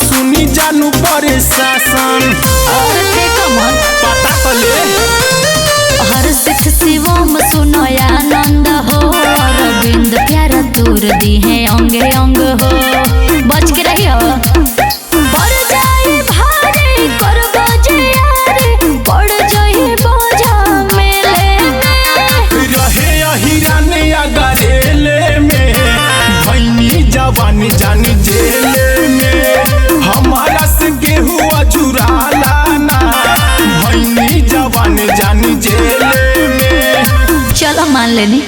सुनी जानू परे शासन पता पले हर सिख शिवम सुनो आनंद हो अरविंद प्यारा दूर दी है अंगे अंग हो बच के रहियो बढ़ जाए भारी करबो जे यारी पड़ जाए बोझा मेले में रहे हिरान अगरेले में भैनी जवानी जानी जेले में हमारा से गेहूँ अजुराला ना भैनी जवानी जानी जेले में चलो मान लेनी।